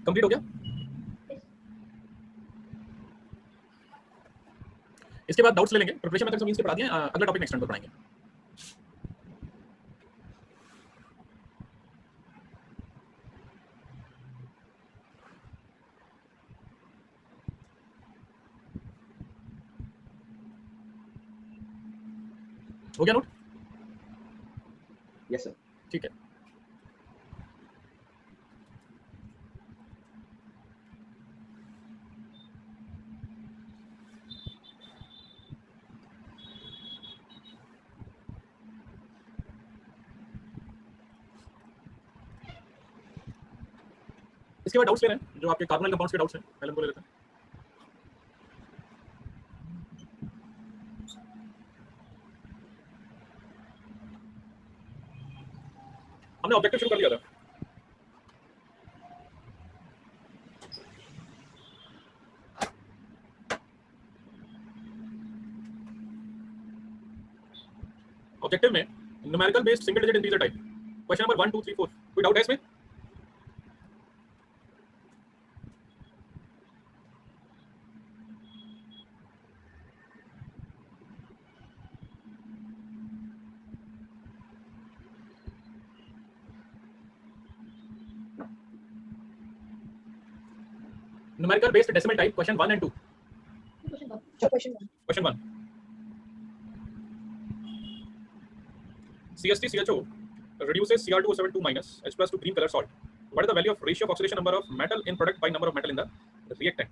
Complete हो गया? इसके बाद डाउट्स ले लेंगे। प्रिपरेशन मेथड्स मींस के पढ़ा दिए, अगला टॉपिक नेक्स्ट टाइम पर पढ़ाएंगे। हो गया नोट? Yes sir. ठीक है। इसके बाद डाउट्स ले रहे हैं जो आपके कार्बोनाइल कंपाउंड्स के डाउट्स हैं, पहले उनको ले लेते हैं। हमने ऑब्जेक्टिव शुरू कर लिया था। ऑब्जेक्टिव में numerical based single digit integer type, question number 1 2 3 4, कोई डाउट है इसमें? Numerical based decimal type, question 1 and 2। Question 1, CH3 CHO reduces Cr2O7 minus H plus to green color salt. What is the value of ratio of oxidation number of metal in product by number of metal in the reactant?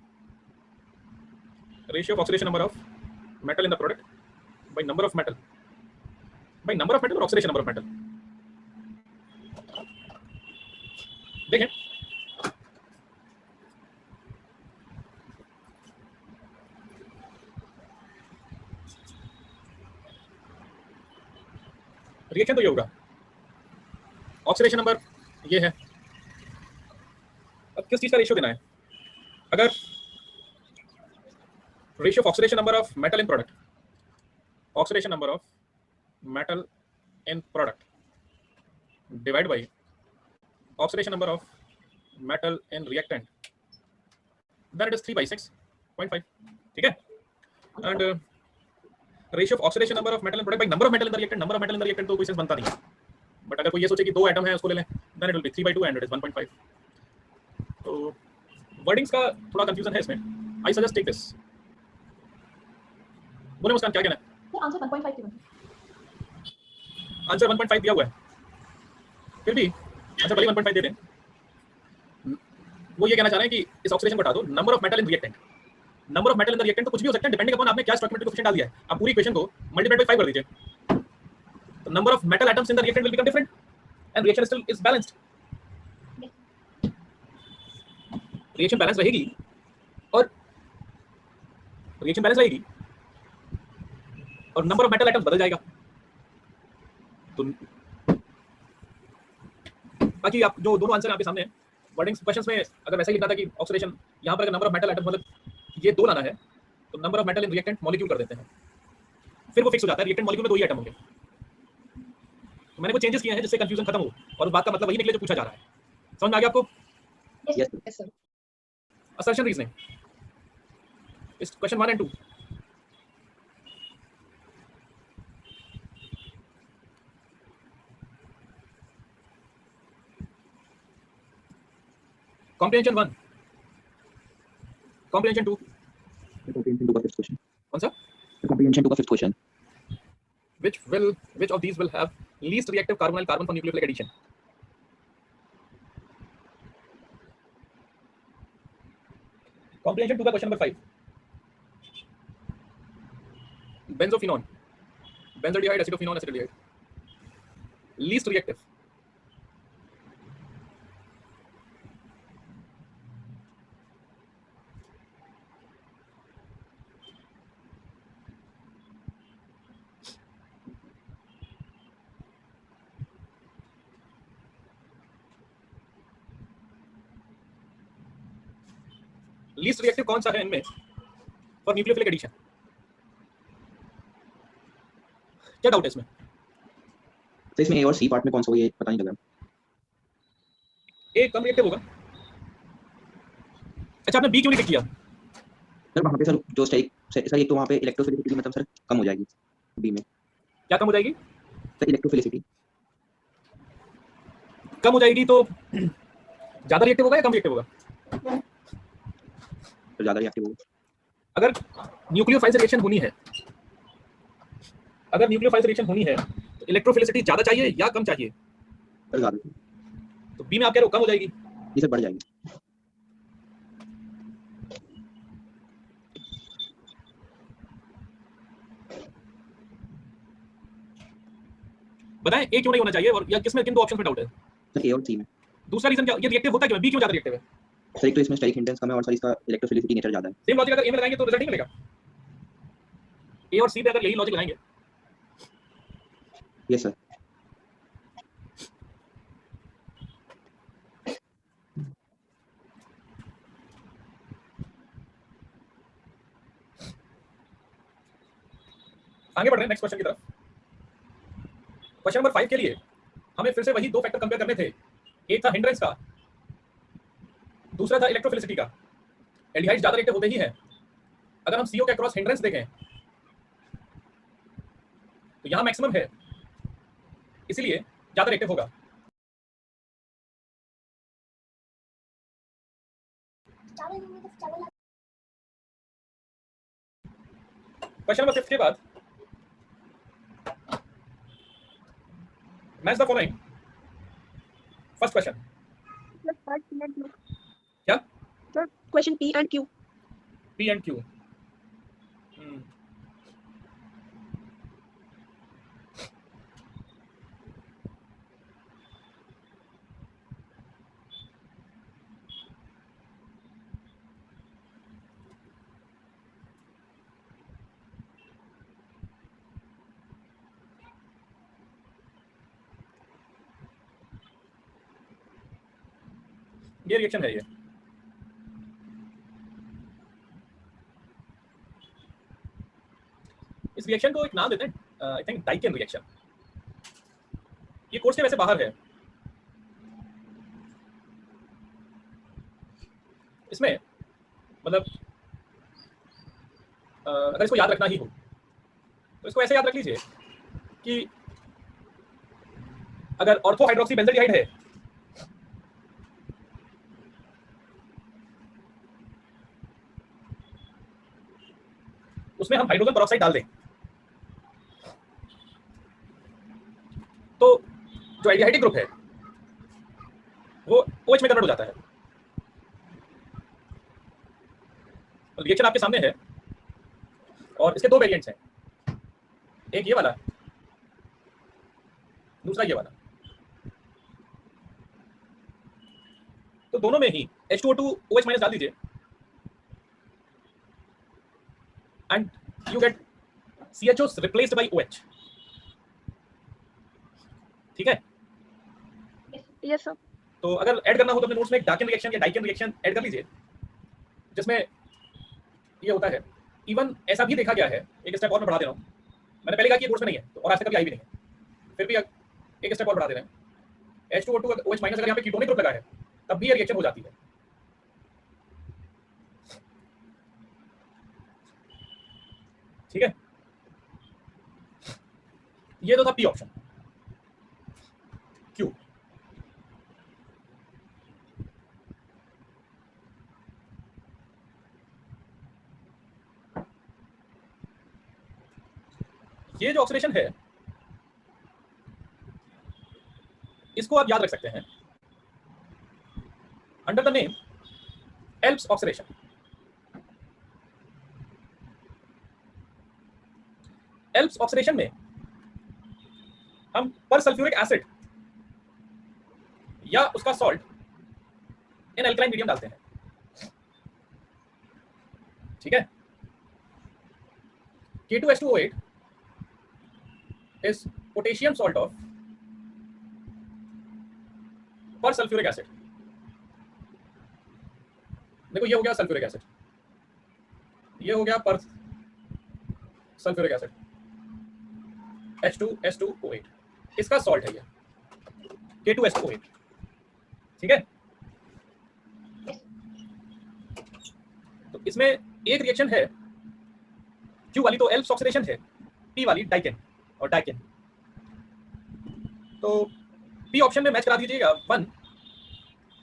Ratio of oxidation number of metal in the product by number of metal or oxidation number of metal? देखें, reaction तो ये होगा, oxidation number ये है। अब किस चीज का रेशियो देना है? अगर ratio of oxidation number of metal in product, oxidation number of metal in product divide by oxidation number of metal in reactant, then it is 3/6.5, ठीक है। And ratio of oxidation number of metal in product by number of metal in the reactant, number of metal in the reactant तो कोई sense बनता नहीं है, but अगर कोई ये सोचे कि दो एटम है उसको ले लें, then it will be 3/2 and it is 1.5। तो वर्डिंग्स का थोड़ा कंफ्यूजन है इसमें। I suggest take this. बोले मुस्कान क्या कहना है? आंसर 1.5 थे। आंसर 1.5 दिया हुआ है, फिर भी आंसर भले 1.5 दे दें। वो ये कहना चाह रहे हैं कि इस ऑक्सीडेशन को हटा दो, number of metal in reactant, number of metal in the reactant तो कुछ भी हो सकता है डिपेंडिंग अपॉन आपने क्या स्टोइकियोमेट्रिक कोएफिशिएंट डाल दिया है। आप पूरी इक्वेशन को मल्टीप्लाई बाय 5 कर दीजिए, तो number of metal atoms in the reactant will become different and reaction still is balanced. Reaction balance रहेगी और नंबर ऑफ मेटल एटम्स बदल जाएगा। तो बाकी आप जो दोनों आंसर आपके सामने हैं, वर्डिंग्स क्वेश्चंस में अगर वैसा ही लिखना था कि ऑक्सीडेशन यहाँ पर अगर नंबर ऑफ मेटल एटम्स मतलब ये दो लाना है तो number of metal in reactant molecule कर देते हैं, फिर वो फिक्स हो जाता है, रिएक्टेंट मॉलिक्यूल में दो ही एटम होंगे। तो मैंने वो चेंजेस किए हैं जिससे कंफ्यूजन खत्म हो, और उस बात का मतलब वही निकले जो पूछा जा रहा है। समझ में आ गया आपको? Yes sir. असर्शन रीजनिंग इस question 1 and 2। comprehension 1, comprehension 2, comprehension 2 का fifth question, कौन सा? comprehension 2 का fifth question, which of these will have least reactive carbonyl carbon for nucleophilic addition? comprehension 2 का question number 5, benzophenone, benzaldehyde, acetophenone, acetaldehyde, least reactive, least reactive कौन सा है इनमें for nucleophilic addition? क्या doubt है इसमें? तो इसमें ए और सी पार्ट में कौन सा हो ये पता नहीं लग रहा। ए कम रिएक्टिव होगा, अच्छा, आपने बी क्यों नहीं टिक किया? सर वहाँ पे सर जो स्टेक सर एक तो वहाँ पे इलेक्ट्रोफिलिसिटी मतलब सर कम हो जाएगी बी में। क्या कम हो जाएगी? सर इलेक्ट्रोफिलिसिटी कम हो जाएगी तो ज्यादा रिएक्टिव होगा या कम रिएक्टिव होगा? तो ज़्यादा रिएक्टिव होगा। अगर न्यूक्लियोफाइल से रिएक्शन होनी है, अगर न्यूक्लियोफाइल से रिएक्शन होनी है तो इलेक्ट्रोफिलिसिटी ज्यादा चाहिए या कम चाहिए? सर ज़्यादा। तो बी में आप कह रहे हो कम हो जाएगी। ये सर बढ़ जाएगी। बताएं ए क्यों नहीं होना चाहिए और या किसमें किन दो ऑप्शन में डाउट है? सर ए और सी में। दूसरा रीजन क्या? ये रिएक्टिव होता क्यों है? बी क्यों ज्यादा रिएक्टिव है? सर एक तो इसमें स्टेरिक हिंडेंस कम है और सर इसका इलेक्ट्रोफिलिसिटी नेचर ज़्यादा है। सेम लॉजिक अगर ए में लगाएंगे तो रिजल्ट नहीं मिलेगा। ए और सी पे अगर यही लॉजिक लगाएंगे, यस सर। आगे बढ़ रहे हैं नेक्स्ट क्वेश्चन की तरफ। क्वेश्चन नंबर 5 के लिए हमें फिर से वही दो फैक्टर कंपेयर करने थे। एक था हिंड्रेंस का, दूसरा था इलेक्ट्रोफिलिसिटी का। एल्डिहाइड ज्यादा रिएक्टिव होते ही है। अगर हम CO के अक्रॉस हिंड्रेंस देखें तो यहां मैक्सिमम है, इसलिए ज्यादा रिएक्टिव होगा। क्वेश्चन नंबर 5 के बाद match the following. First question क्या? Sir, question P and Q. P and Q। ये रिएक्शन है। ये इस रिएक्शन को एक नाम देते हैं, आई थिंक डाइकेन रिएक्शन। ये कोर्स के वैसे बाहर है। इसमें मतलब अगर इसको याद रखना ही हो तो इसको ऐसे याद रख लीजिए कि अगर ऑर्थो हाइड्रोक्सी बेंजोडिहाइड है उसमें हम हाइड्रोजन पेरोक्साइड डाल दें तो जो एल्डिहाइडिक ग्रुप है वो OH में कन्वर्ट हो जाता है। तो रिएक्शन आपके सामने है और इसके दो वेरिएंट्स हैं, एक ये वाला, दूसरा ये वाला। तो दोनों में ही H2O2 OH माइनस डाल दीजिए and you get CHO replaced by OH। ठीक है? Yes, sir. तो अगर ऐड करना हो तो अपने नोट्स में एक डाकिन रिएक्शन या डाइकेन रिएक्शन ऐड कर लीजिए, जिसमें ये होता है। इवन ऐसा भी देखा गया है, एक स्टेप और मैं बढ़ा दे रहा हूँ। मैंने पहले कहा कि ये कोर्स में नहीं है तो और आज तक कभी आई भी नहीं है, फिर भी एक स्टेप और बढ़ा दे रहे हैं। H2O2 OH माइनस अगर यहाँ पे कीटोनिक ग्रुप लगा है तब भी ये रिएक्शन हो जाती है। ठीक है? ये तो था P ऑप्शन। Q ये जो ऑक्सीडेशन है इसको आप याद रख सकते हैं under the name Alps oxidation. Alps oxidation में हम पर सल्फ्यूरिक एसिड या उसका सॉल्ट इन एल्कलाइन मीडियम डालते हैं। ठीक है? K2H2O8 is potassium salt of per sulfuric acid। देखो ये हो गया सल्फ्यूरिक एसिड, ये हो गया पर सल्फ्यूरिक एसिड H2SO8, इसका सॉल्ट है ये K2SO8। ठीक है? तो इसमें एक रिएक्शन है Q वाली तो एल्प्स ऑक्सीडेशन है, P वाली डाइकेन और डाइकेन। तो P ऑप्शन में मैच करा दीजिएगा 1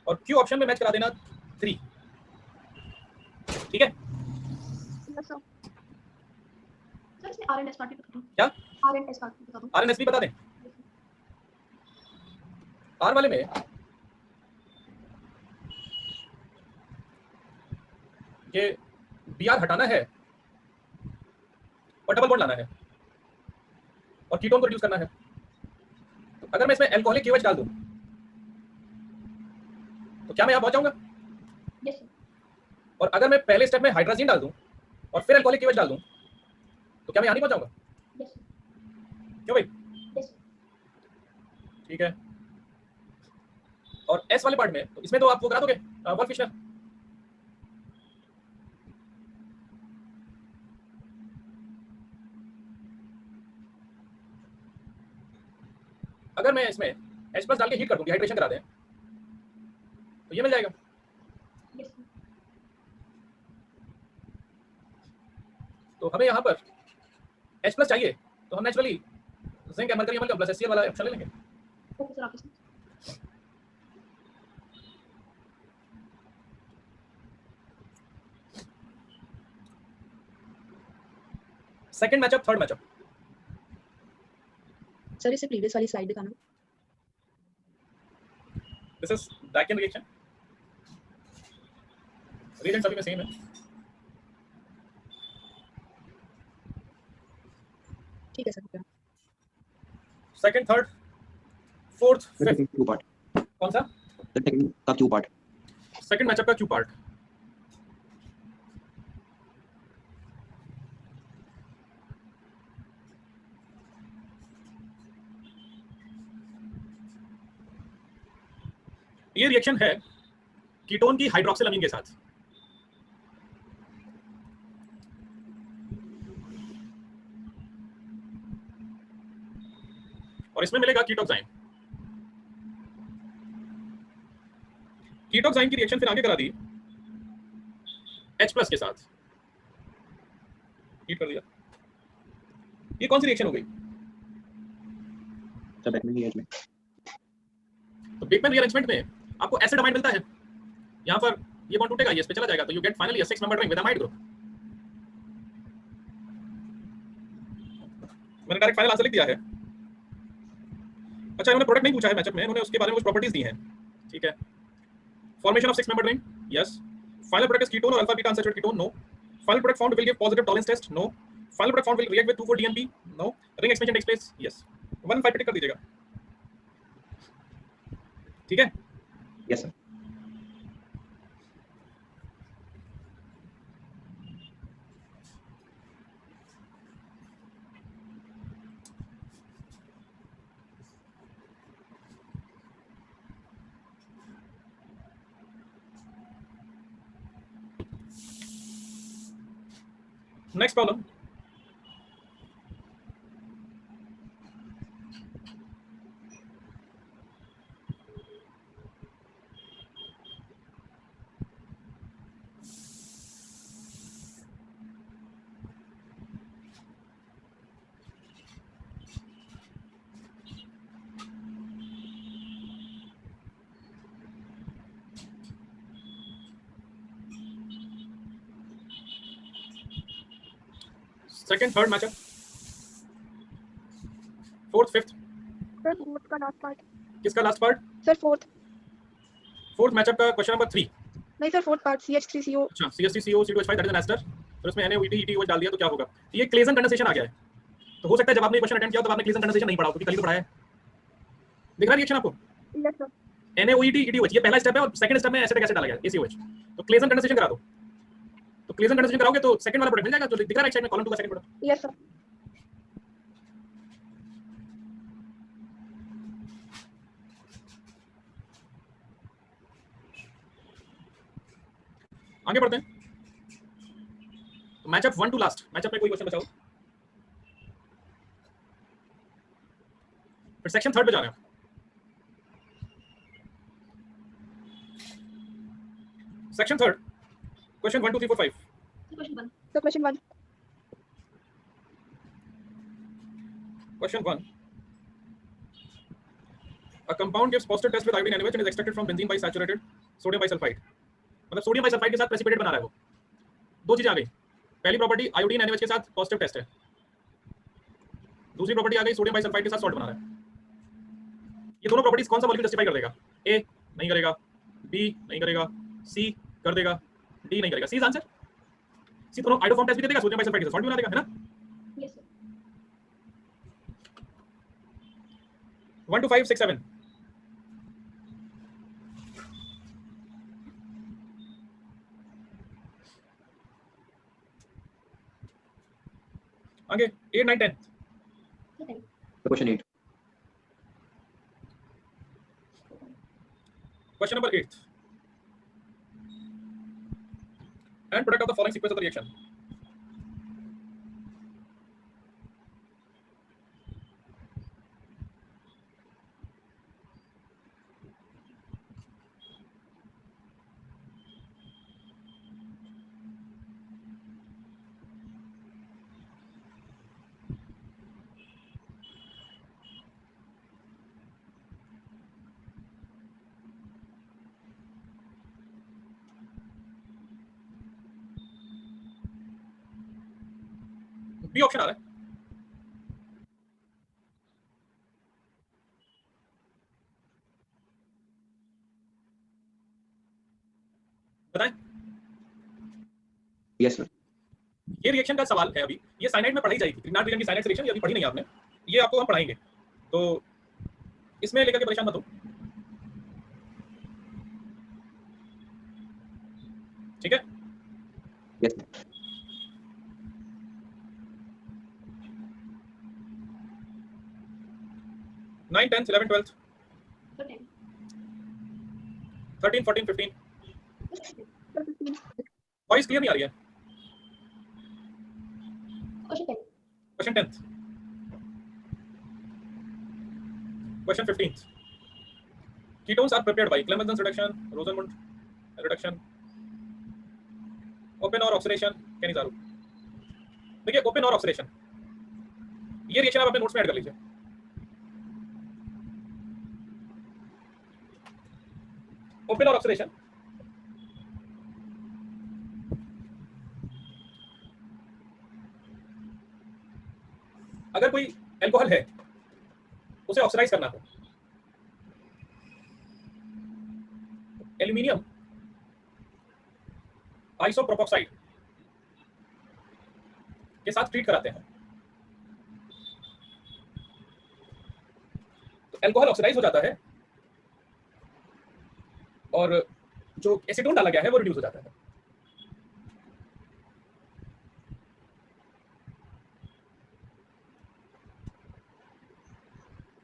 और Q ऑप्शन में मैच करा देना 3। ठीक है? Yes, sir. Sir, इसमें R and S part भी बता दो। क्या? R and S part भी बता दो। R and S भी बता दें। R वाले में ये Br हटाना है और डबल बॉन्ड लाना है और कीटोन को रिड्यूस करना है। तो अगर मैं इसमें अल्कोहलिक KOH डाल दूं तो क्या मैं यहां पहुंच जाऊंगा? Yes, sir. और अगर मैं पहले स्टेप में हाइड्रोजन डाल दूं और फिर अल्कोहलिक KOH डाल दूं तो क्या मैं यहां नहीं पहुंच जाऊंगा? Yes, sir. क्यों भाई? Yes, sir. ठीक है। और S वाले पार्ट में तो इसमें तो आप वो करा दोगे वॉल्फ फिशनर। अगर मैं इसमें H+ डाल के हीट कर दूं, डिहाइड्रेशन करा दें तो ये मिल जाएगा। Yes, sir. तो हमें यहाँ पर H+ चाहिए तो हम नेचुरली जिंक मरकरी अमल का प्लस HCl वाला ऑप्शन ले लेंगे। Okay, sir, आपके साथ। Second matchup, third matchup. Sir इसे प्रीवियस वाली स्लाइड दिखाना। This is Dakin reaction. Reagent सभी में सेम है। ठीक है sir. Second, third, fourth, sir fifth. Second Q part, कौन सा? सर सेकंड का क्यू पार्ट। सेकंड मैचअप का क्यू पार्ट। ये रिएक्शन है कीटोन की हाइड्रोक्सिल अमीन के साथ। और इसमें मिलेगा कीटोक्साइन। कीटोक्साइन की रिएक्शन फिर आगे करा दी H+ के साथ, हीट कर दिया। ये कौन सी रिएक्शन हो गई? Sir Beckmann rearrangement. तो बेकमैन रीअरेंजमेंट में आपको एसिड अमाइड मिलता है। यहाँ पर ये बॉन्ड टूटेगा, ये इस पे चला जाएगा, तो you get finally a 6 member ring with amide group. मैंने डायरेक्ट फाइनल आंसर लिख दिया है। अच्छा, इन्होंने प्रोडक्ट नहीं पूछा है मैचअप में, इन्होंने उसके बारे में कुछ प्रॉपर्टीज दी हैं। ठीक है। Formation of 6 member ring, yes. Final product is ketone और alpha beta unsaturated ketone, no. Final product found will give positive Tollens test, no. Final product found will react with 2,4-DNP, no. Ring expansion takes place, yes. 1 5 टिक कर दीजिएगा। ठीक है। Yes sir. Next problem. Second, third matchup, fourth, fifth. Sir fourth का last part. किसका last part? Sir fourth. Fourth matchup का question number 3। नहीं sir, fourth part CH3CO। अच्छा, CH3CO C2H5 that is an ester. फिर उसमें NaOET ETOH डाल दिया तो क्या होगा? ये क्लेजन कंडेंसेशन आ गया है। तो हो सकता है जब आपने क्वेश्चन अटेंड किया तो आपने क्लेजन कंडेंसेशन नहीं पढ़ा हो, क्योंकि कल ही तो पढ़ा है। दिख रहा है रिएक्शन आपको? Yes sir. NaOET ETOH ये पहला स्टेप है और सेकंड स्टेप में एसिटिक एसिड डाला गया ACOH। तो क्लेजन कंडेंसेशन करा दो। तो क्लेजन कंडेंसेशन कराओगे तो सेकंड वाला प्रोडक्ट मिल जाएगा जो दिख रहा है राइट साइड में, कॉलम 2 का सेकंड प्रोडक्ट। Yes sir. आगे बढ़ते हैं। तो मैचअप 1 टू लास्ट, मैचअप में कोई क्वेश्चन बचाओ। फिर सेक्शन थर्ड पे जा रहे हैं। Section third Question 1, 2, 3, 4, 5. Question 1. So question 1. Question 1. A compound gives positive test with iodine NaOH and is extracted from benzene by saturated sodium bisulfite. मतलब sodium bisulphide के साथ प्रेसिपिटेट बना रहा है वो. दो चीजें आ गई. पहली प्रॉपर्टी आयोडीन NaOH के साथ पॉजिटिव टेस्ट है. दूसरी प्रॉपर्टी आ गई सोडियम बाइसल्फाइड के साथ सॉल्ट बना रहा है. ये दोनों प्रॉपर्टीज कौन सा मॉलिक्यूल जस्टिफाई कर देगा? ए नहीं करेगा, बी नहीं करेगा, सी कर देगा, डी नहीं करेगा. सी इज आंसर. सी दोनों आयोडोफॉर्म टेस्ट भी दे देगा, सोडियम बाइसल्फाइड के साथ सॉल्ट भी बना देगा, है ना? Yes, sir. 1, 2, 5, 6, 7. आगे 8, 9, 10. Okay. Question 8. Question number 8. And product of the following sequence of the reaction. B option आ रहा है. बताएं. Yes, sir. ये रिएक्शन का सवाल है. अभी ये साइनाइड में पढ़ाई जाएगी. ग्रिग्नार्ड रीजन की साइनाइड रिएक्शन ये अभी पढ़ी नहीं आपने. ये आपको हम पढ़ाएंगे. तो इसमें लेकर के परेशान मत हो. ठीक है. Yes, sir. Nine, 10, 11, 12, So 10. 13, 14, 15. So 15. Voice clear नहीं आ रही है. Question 10. Question 10th. Question 15th. Ketones are prepared by Clemenson's reduction, Rosenmund reduction, open or oxidation. Kenizaru. देखिए ओपन और ऑक्सीडेशन, ये रिएक्शन आप अपने नोट्स में ऐड कर लीजिए. ओपन और ऑक्सीडेशन अगर कोई अल्कोहल है उसे ऑक्सीडाइज करना हो, एल्यूमिनियम आइसोप्रोपोक्साइड के साथ ट्रीट कराते हैं तो अल्कोहल ऑक्सीडाइज हो जाता है और जो एसीटोन डाला गया है वो रिड्यूस हो जाता है.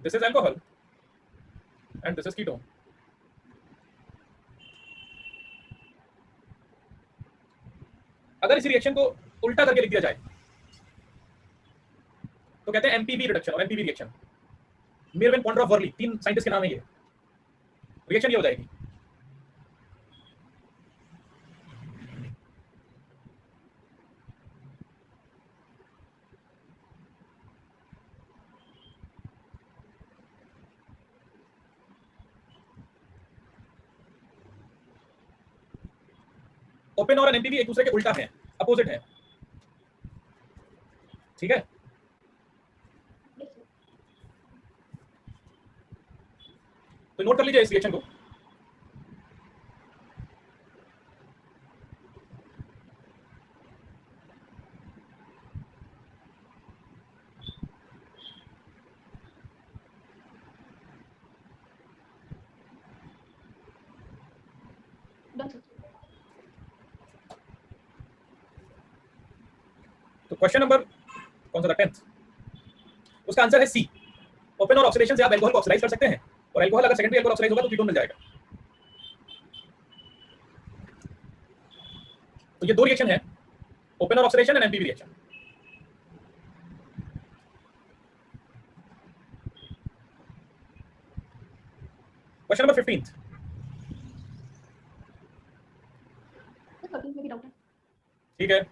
This is alcohol and this is ketone. अगर इस रिएक्शन को उल्टा करके लिख दिया जाए तो कहते हैं एमपीवी रिडक्शन और एमपीवी रिएक्शन. मिरवेन, पॉन्ड्रॉफ, वर्ली, तीन साइंटिस्ट के नाम है. ये रिएक्शन ये हो जाएगी. ओपन और एमपीवी एक दूसरे के उल्टा हैं, अपोजिट हैं. ठीक है. Yes, sir. तो नोट कर लीजिए इस रिएक्शन को. Done, sir. तो क्वेश्चन नंबर कौन सा था? 10th. उसका आंसर है सी. ओपन और ऑक्सीडेशन से आप अल्कोहल को ऑक्सीडाइज कर सकते हैं और अल्कोहल अगर सेकेंडरी अल्कोहल ऑक्सीडाइज होगा तो कीटोन मिल जाएगा. तो ये दो रिएक्शन है, ओपन और oxidation and MPV reaction. Question number 15th. Sir, 13 में भी doubt है. ठीक है,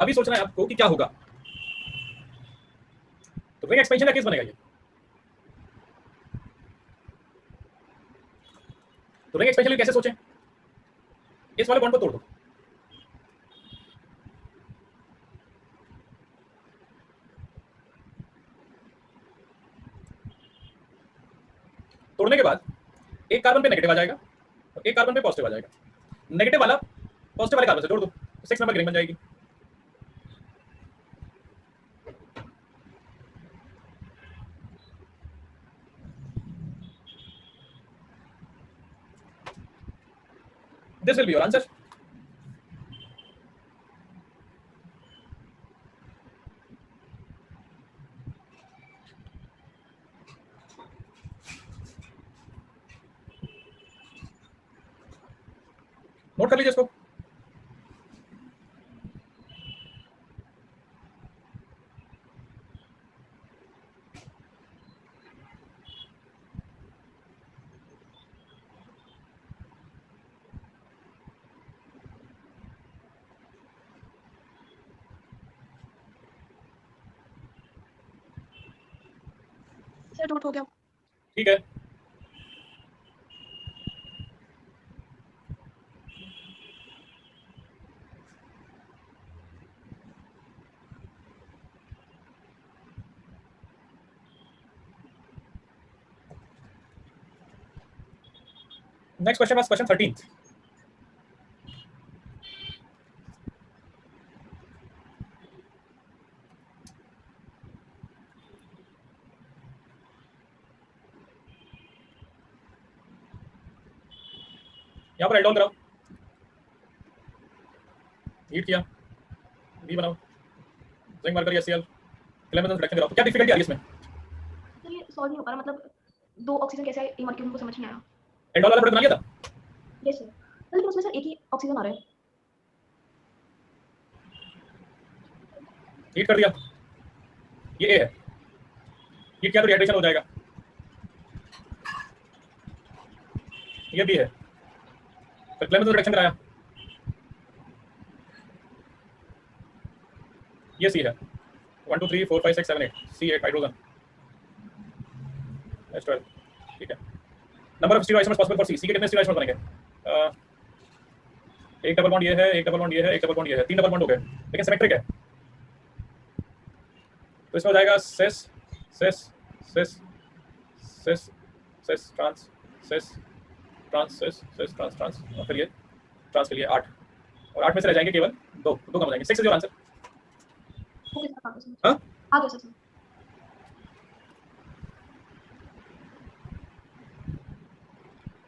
अभी सोचना है आपको कि क्या होगा। तो रिंग एक्सपेंशन का केस बनेगा ये। तो रिंग एक्सपेंशन कैसे सोचें? इस वाले बॉन्ड को तोड़ दो, तोड़ने के बाद एक कार्बन पे नेगेटिव आ जाएगा और एक कार्बन पे पॉजिटिव आ जाएगा। नेगेटिव वाला पॉजिटिव वाले कार्बन से जोड़ दो, 6 नंबर की रिंग बन जाएगी। This will be your answer. Note कर लीजिए इसको। सर नोट हो गया। ठीक है, next question was question 13th। यहाँ पर एल्डोन कराओ, हीट किया, बी बनाओ, zinc mercury HCl, Clemmensen reduction कराओ। क्या डिफिकल्टी आ रही है इसमें? सर ये सॉल्व नहीं हो पा रहा, मतलब दो ऑक्सीजन कैसे आए मॉलिक्यूल को समझ नहीं आया। एल्डोन वाला प्रोडक्ट बना लिया था? यस सर, लेकिन उसमें सर एक ही ऑक्सीजन आ रहा है। हीट कर दिया, ये ए है, हीट किया तो रिहाइड्रेशन हो जाएगा। ये बी है, फिर क्लेमेंसन रिडक्शन कराया, ये सी है। 1 2 3 4 5 6 7 8 C8 हाइड्रोजन H12। ठीक है, number of stereo isomers possible for C के कितने स्टीरियो आइसोमर्स बनेंगे? एक डबल बॉन्ड ये है, एक डबल बॉन्ड ये है, एक डबल बॉन्ड ये है, 3 डबल बॉन्ड हो गए, लेकिन सिमेट्रिक है। तो इसमें हो जाएगा सिस सिस सिस सिस सिस ट्रांस सिस ट्रांस सिस सिस ट्रांस ट्रांस, और फिर ये ट्रांस के लिए 8, और 8 में से रह जाएंगे केवल 2 कम हो जाएंगे। 6 is your answer. Okay sir, आ गया सर। हाँ, आ गया sir.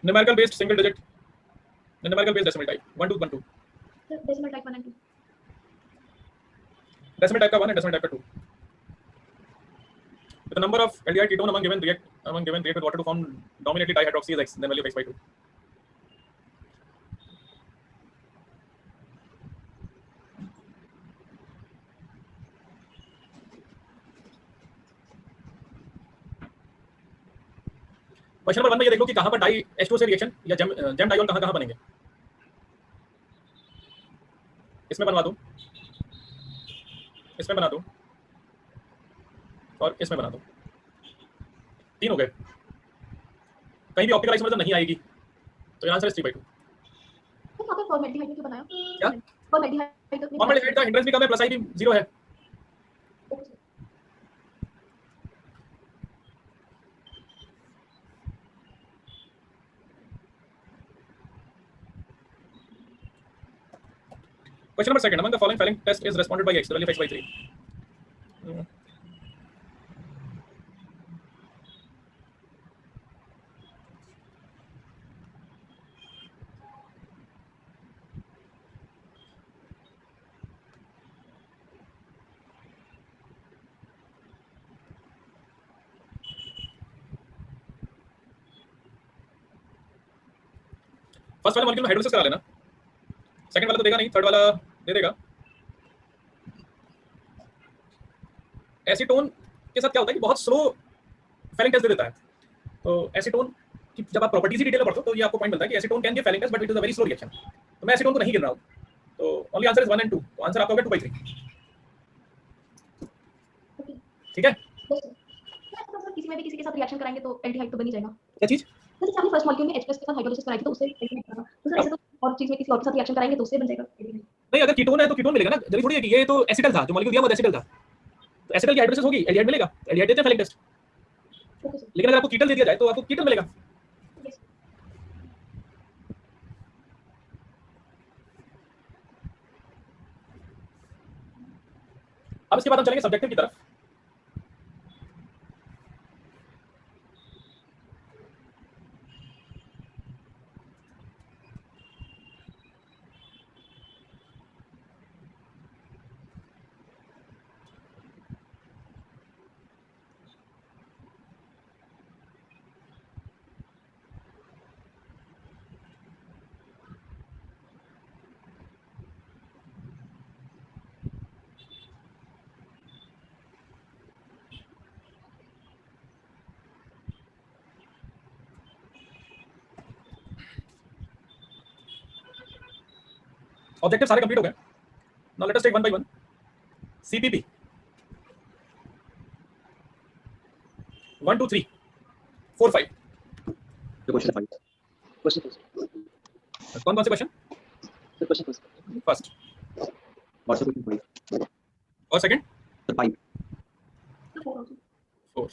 Numerical based single digit, numerical based decimal type 1 2 1 2, sir decimal type 1 and 2। Decimal type का 1 है, डेसिमल टाइप का 2। The number of aldehyde ketone among given react with water to form dominantly dihydroxy is x, then value of x by 2. Question number 1 में ये देख लो कि कहां पर die H2 से रिएक्शन या जेम डाइऑल कहां बनेंगे। इसमें बनवा दूं, इसमें बना दूं, और इसमें बना दूं। 3 हो गए, कहीं भी ऑप्टिकल आइसोमर नहीं आएगी, तो आंसर इज 3/2। तो आपने फॉर्मेल्डिहाइड क्यों बनाया? क्या? फॉर्मेल्डिहाइड का फॉर्मेल्डिहाइड का हिंड्रेंस भी कम है, प्लस आई भी 0 है। Okay sir. Question number 2, among the following failing test is responded by x, the value of x by 3. First वाले मॉलिक्यूल में हाइड्रोलिसिस करा लेना, सेकंड वाला तो देगा नहीं, थर्ड वाला दे देगा। एसीटोन के साथ क्या होता है कि बहुत स्लो फेलिंग टेस्ट दे देता है। तो एसीटोन की जब आप प्रॉपर्टीज ही डिटेल में पढ़ते हो तो ये आपको पॉइंट मिलता है कि acetone can give Fehling test but it is a very slow reaction. तो मैं एसीटोन को नहीं गिन रहा हूं, तो ओनली आंसर इज 1 and 2, तो आंसर आपका होगा 2/3। ठीक है, सर किसी में भी किसी के साथ रिएक्शन कराएंगे तो एल्डिहाइड तो बन ही जाएगा। क्या चीज? जैसे आपने फर्स्ट मॉलिक्यूल में H+ के साथ हाइड्रोलिसिस कराई थी तो उससे एल्डिहाइड बना। तो सर ऐसे तो और चीज में किसी और के साथ रिएक्शन कराएंगे तो उससे बन जाएगा एल्डिहाइड। नहीं, अगर कीटोन है तो कीटोन मिलेगा ना, जरूरी थोड़ी है कि ये तो एसिटल था, जो मॉलिक्यूल दिया वो एसिटल था, तो एसिटल की हाइड्रोलिसिस होगी, एल्डिहाइड मिलेगा, एल्डिहाइड देते हैं फेलिंग टेस्ट। Okay sir. लेकिन अगर आपको कीटल दे दिया जाए तो आपको कीटल मिलेगा। यस। अब इसके बाद हम चलेंगे सब्जेक्टिव की तरफ। ऑब्जेक्टिव सारे कंप्लीट हो गए। Now let us take one by one. CPP 1 2 3 4 5। Question 5 question कौन कौन से question? Question first what's the question 5 और सेकंड सर 5 4।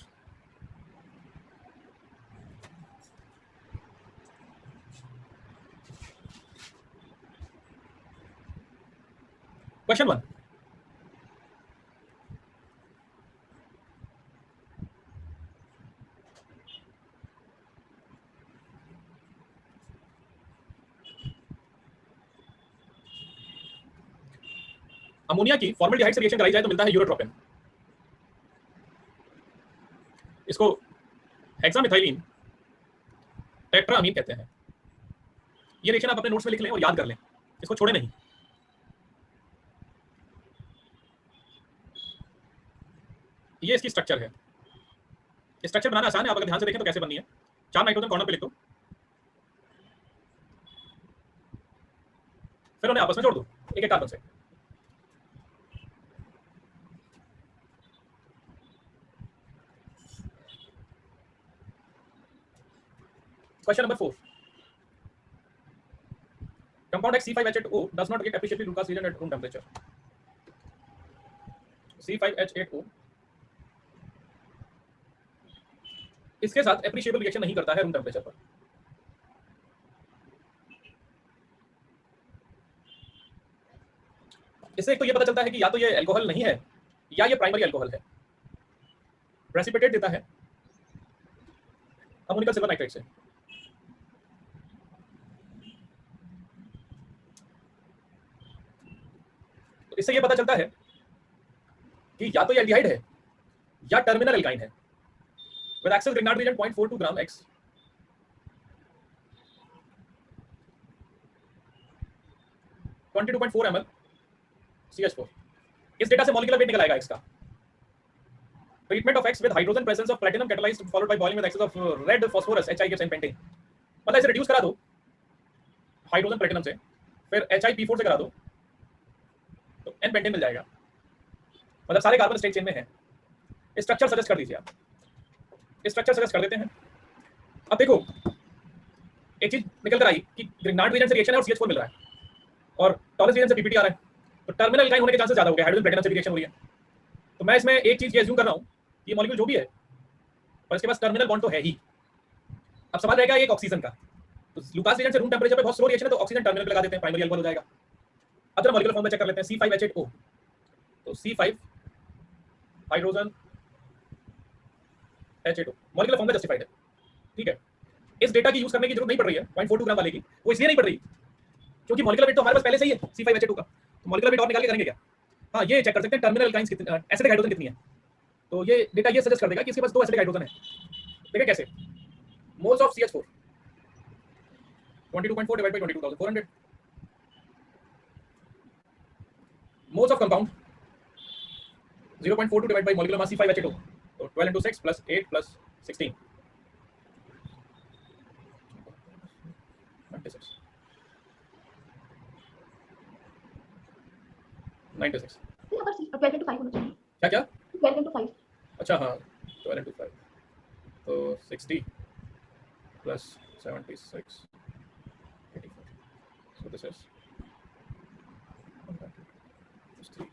क्वेश्चन 1, अमोनिया की फॉर्मल्डिहाइड से रिएक्शन कराई जाए तो मिलता है यूरोट्रोपिन। इसको हेक्सामिथाइलिन टेट्राअमीन कहते हैं। ये रिएक्शन आप अपने नोट्स में लिख लें और याद कर लें, इसको छोड़े नहीं। ये इसकी स्ट्रक्चर है। स्ट्रक्चर बनाना आसान है, आप अगर ध्यान से देखें तो कैसे बननी है। 4 नाइट्रोजन कॉर्नर पे लिख दो, फिर उन्हें आपस में जोड़ दो एक एक कार्बन से। Question number 4. Compound X C5H8O does not get appreciably Lucas reagent at room temperature. C5H8O इसके साथ एप्रिशिएबल रिएक्शन नहीं करता है रूम टेम्परेचर पर। इससे एक तो ये पता चलता है कि या तो ये अल्कोहल नहीं है या ये प्राइमरी अल्कोहल है। प्रेसिपिटेट देता है अमोनिकल सिल्वर नाइट्रेट से। तो इससे ये पता चलता है कि या तो ये एल्डिहाइड है या टर्मिनल एल्काइन है। with axial Grignard reagent 0.42 gram X 22.4 ml CH4। इस डेटा से मॉलिक्यूलर वेट निकल आएगा X का। Treatment of X with hydrogen presence of platinum catalysed followed by boiling with excess of red phosphorus HI gives n pentane। मतलब इसे reduce करा दो hydrogen platinum से, फिर HiP4 से करा दो तो n पेंटेन मिल जाएगा। मतलब सारे कार्बन स्टेट चेन में है। स्ट्रक्चर सजेस्ट कर दीजिए आप, स्ट्रक्चर सजेस्ट कर देते हैं। अब देखो एक चीज निकल कर आई कि ग्रिग्नार्ड रीजन से रिएक्शन है और CH4 मिल रहा है और टॉरस रीजन से PPT आ रहा है, तो टर्मिनल एल्काइन होने के चांसेस ज्यादा हो गए। हाइड्रोजन प्लैटिनम से रिएक्शन हो रही है, तो मैं इसमें एक चीज ये अज्यूम कर रहा हूं कि मॉलिक्यूल जो भी है और इसके पास टर्मिनल बॉन्ड तो है ही। अब सवाल रहेगा एक ऑक्सीजन का, तो लुकास रीजन से रूम टेम्परेचर पे बहुत स्लो रिएक्शन है तो ऑक्सीजन टर्मिनल पे लगा देते हैं, प्राइमरी अल्कोहल हो जाएगा। अब जरा मॉलिक्यूलर फॉर्म में चेक कर लेते हैं। C5H8O, तो C5 hydrogen H8O molecular form में जस्टिफाइड है। ठीक है, इस डेटा की यूज करने की जरूरत नहीं पड़ रही है 0.42 ग्राम वाले की। वो इसलिए नहीं पड़ रही क्योंकि मॉलिक्यूलर वेट तो हमारे पास पहले से ही है C5H8O का, तो मॉलिक्यूलर वेट और निकाल के करेंगे क्या? हाँ, ये चेक कर सकते हैं टर्मिनल एल्काइंस कितने, एसिडिक हाइड्रोजन कितनी है। तो ये डेटा ये सजेस्ट कर देगा कि इसके पास 2 एसिडिक हाइड्रोजन है। देखिए कैसे, moles of CH4 22.4 divided by 22,400. Moles of compound 0.42 divided by molecular mass C5H2. So 12 into 6 plus 8 plus 16. 96. 96. नहीं अगर 12 into 5 होना चाहिए क्या क्या 12 into 5 अच्छा हाँ 12 into 5 तो 60 plus 76 84. So this is 3.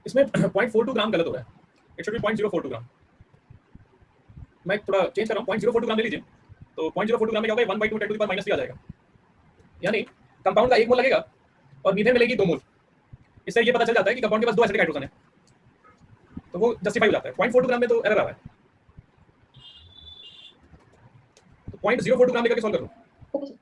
इसमें 0.42 ग्राम गलत हो रहा है. इट शुड बी 0.042 ग्राम. मैं थोड़ा चेंज कर रहा हूँ. 0.042 ग्राम ले लीजिए. तो 0.042 ग्राम में क्या होगा 1/2 10 to the power -3 आ जाएगा. यानी कंपाउंड का 1 मोल लगेगा और मीथेन मिलेगी 2 मोल. इससे ये पता चल जाता है कि कंपाउंड के पास 2 एसिडिक हाइड्रोजन है. तो वो जस्टिफाई हो जाता है. 0.42 ग्राम में तो एरर आ रहा है. तो 0.042 ग्राम लेकर के सॉल्व कर लो. ओके सर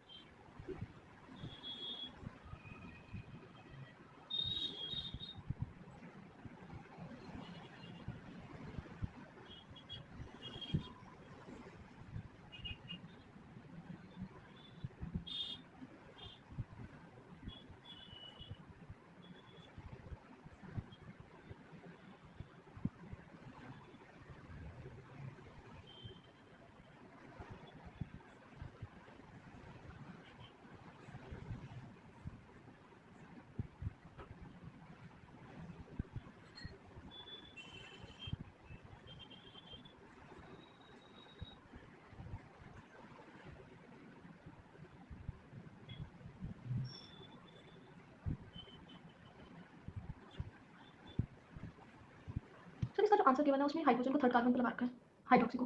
सर इसका जो आंसर गिवन है उसमें हाइड्रोजन को थर्ड कार्बन पे लगा रखा है हाइड्रोक्सी को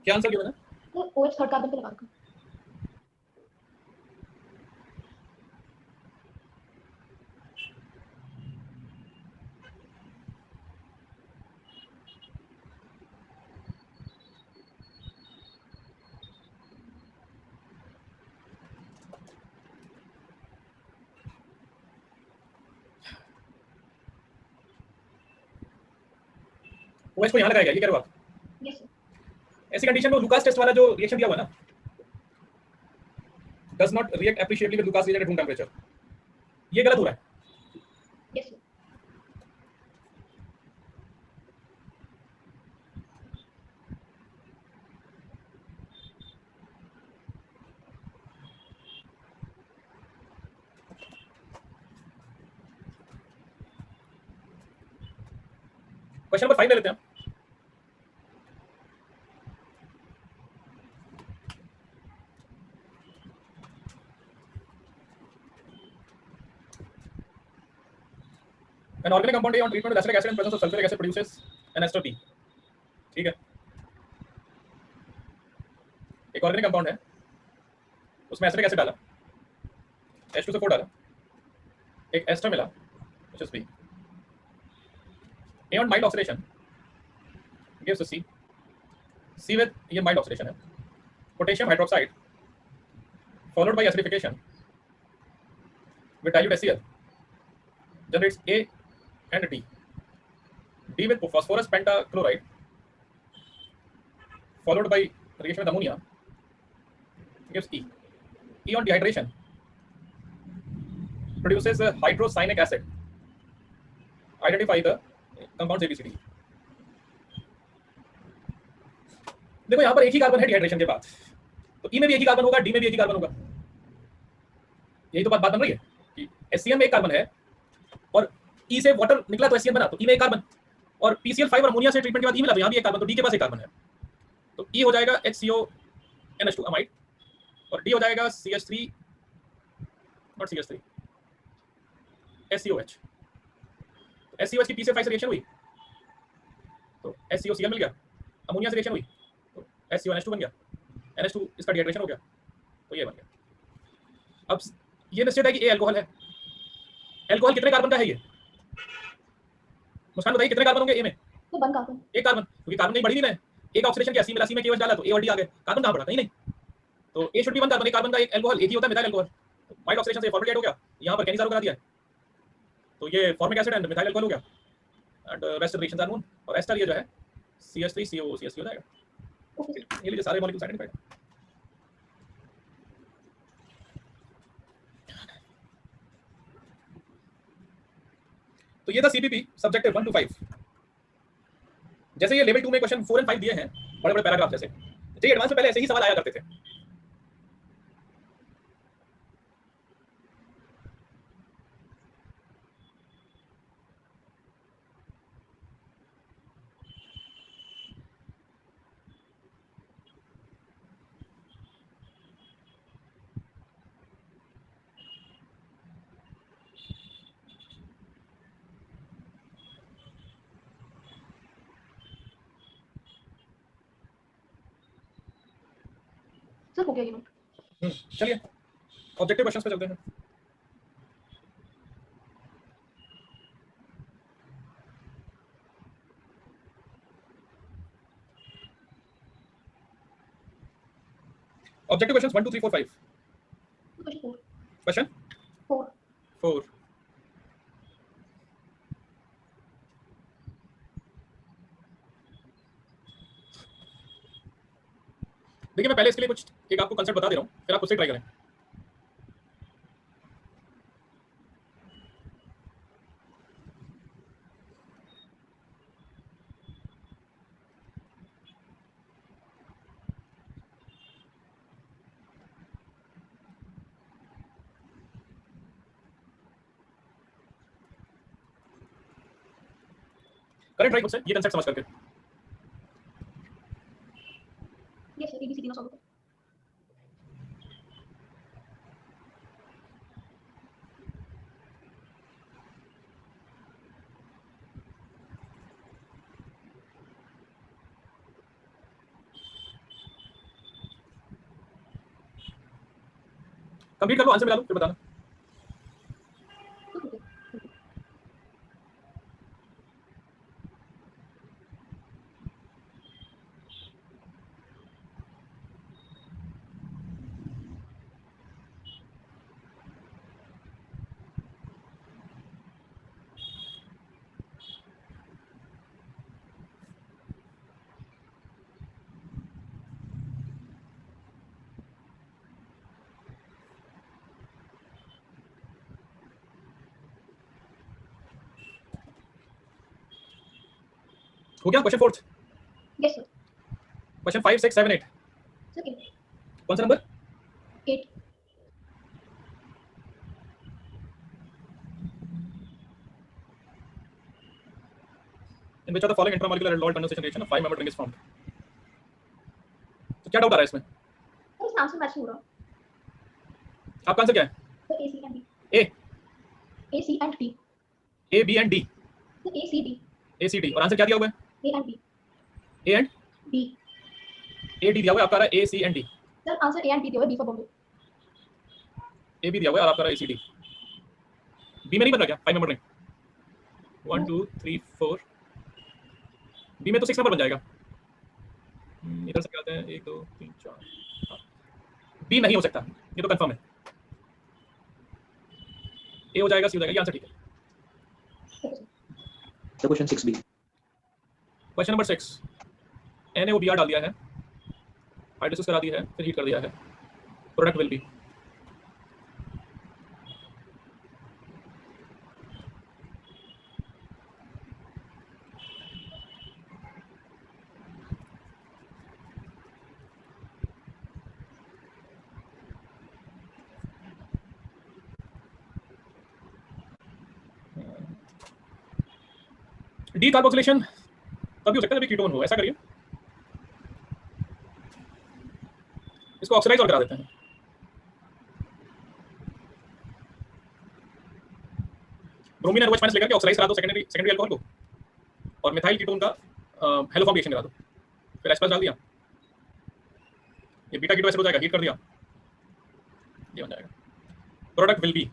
क्या आंसर गिवन है? वो OH थर्ड कार्बन पे लगा रखा है वो इसको यहाँ लगाएगा. ये कह रहे हो आप? यस सर ऐसी कंडीशन में लुकास टेस्ट वाला जो रिएक्शन दिया हुआ है ना, does not react appreciably with Lucas reagent at room temperature, ये गलत हो रहा है. यस सर क्वेश्चन नंबर 5 ले लेते हैं. An organic compound A on treatment with acetic acid and presence of sulfuric acid produces an ester P. ठीक है. एक ऑर्गेनिक कंपाउंड है, उसमें एसिटिक एसिड डाला, H2 से 4 डाला, एक एस्टर मिला which is P. A on mild oxidation gives a C. C with ये mild oxidation है, potassium hydroxide followed by acidification with dilute HCl generates A and D. D with phosphorus pentachloride followed by reaction with ammonia gives E. E on dehydration produces a hydrocyanic acid. Identify the compounds ABCD. देखो यहाँ पर एक ही carbon है dehydration के बाद, तो E में भी एक ही कार्बन होगा, D में भी एक ही कार्बन होगा. यही तो बात बन रही है कि HCl में एक कार्बन है और E से वाटर निकला तो HCl बना, तो E में एक कार्बन, और PCl5 और अमोनिया से ट्रीटमेंट के बाद E मिला तो यहाँ भी एक कार्बन, तो D के पास एक कार्बन है, तो E हो जाएगा HCONH2 अमाइड और D हो जाएगा CH3 not CH3 SCOH। SCOH की P से 5 से रिएक्शन हुई तो HCOCl मिल गया, अमोनिया से रिएक्शन हुई तो HCONH2 बन गया, NH2 इसका डिहाइड्रेशन हो गया तो ये बन गया। अब ये निश्चित है कि A अल्कोहल है। अल्कोहल कितने कार्बन का है ये? मुस्कान बताइए कितने कार्बन होंगे A में? तो 1 कार्बन। एक कार्बन, क्योंकि कार्बन नहीं बढ़ी नहीं है। एक ऑक्सीडेशन क्या C मिला, C में KOH डाला तो A और D आ गए, कार्बन कहां बढ़ा? कहीं नहीं। तो A शुड बी 1 कार्बन, एक कार्बन का एक अल्कोहल एक ही होता है, मिथाइल अल्कोहल। तो वाइट ऑक्सीडेशन से फॉर्मेट हो गया, यहां पर कैनिसारो करा दिया है तो ये formic acid and methyl alcohol हो गया and rest reactions are known. और एस्टर ये जो है CH3COCH3 हो जाएगा। ओके ये लीजिए सारे मॉलिक्यूल्स आइडेंटिफाइड। तो ये था CPP सब्जेक्टिव 1 to 5। जैसे ये लेवल 2 में क्वेश्चन 4 एंड 5 दिए हैं बड़े बड़े पैराग्राफ जैसे, तो ये एडवांस में पहले ऐसे ही सवाल आया करते थे। सर हो गया ये नोट। चलिए ऑब्जेक्टिव क्वेश्चंस पे चलते हैं। Objective questions 1 2 3 4 5। क्वेश्चन 4। क्वेश्चन 4। 4। देखिए मैं पहले इसके लिए कुछ एक आपको कांसेप्ट बता दे रहा हूं, फिर आप खुद से ट्राई करें। करें ट्राई खुद से ये कांसेप्ट समझ करके। यस सर ABCD ना सॉल्व करो। कंप्लीट कर लो, आंसर मिला लो फिर बताना। तो ठीक है। हो गया question 4। Yes sir. Question 5 6 7 8 sir 8। कौन सा number? 8। In which of the following intramolecular aldehyde condensation reaction of 5 member ring is formed. तो क्या डाउट आ रहा है इसमें? सर इसका आंसर मैच नहीं हो रहा। आपका आंसर क्या है? Sir A C and D। A A C and D। A B and D. Sir A C D। A C D और आंसर क्या दिया हुआ है? A and B। A and B। A D दिया हुआ है, आपका आ रहा है A C and D. Sir answer A and B दिया हुआ है, B फॉर बॉम्बे। ए भी दिया हुआ है और आपका आ रहा है ए सी डी। बी में नहीं बन रहा क्या 5 मेंबर रिंग? 1 2 3 4 बी में तो 6 नंबर बन जाएगा। इधर से क्या आता है 1 2 3 4। बी नहीं हो सकता, ये तो कंफर्म है। ए हो जाएगा, सी हो जाएगा, ये आंसर ठीक है। तो question 6B। Question number 6 NaOBr डाल दिया है, हाइड्रोलिसिस करा दी है, फिर हीट कर दिया है, product will be. D carboxylation तभी हो सकता है जब कीटोन हो। ऐसा करिए, इसको ऑक्सीडाइज और करा देते हैं। ब्रोमीन NOH माइनस लेकर के ऑक्सीडाइज करा दो सेकेंडरी अल्कोहल को, और मिथाइल कीटोन का हेलोफॉर्म रिएक्शन करा दो, फिर H+ डाल दिया, ये बीटा कीटो एसिड हो जाएगा, हीट कर दिया, ये बन जाएगा। प्रोडक्ट विल बी,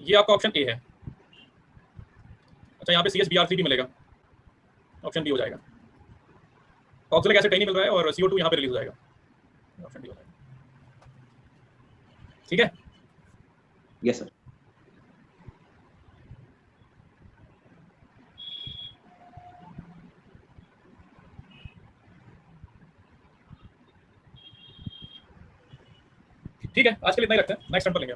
ये आपका ऑप्शन ए है। अच्छा, यहाँ पे CHBr3 भी मिलेगा, ऑप्शन बी हो जाएगा। ऑक्सैलिक एसिड कहीं नहीं मिल रहा है और CO2 यहाँ पे रिलीज हो जाएगा, ऑप्शन डी हो जाएगा। ठीक है, यस सर। ठीक है, आज के लिए इतना ही रखते हैं, नेक्स्ट टाइम पर लेंगे।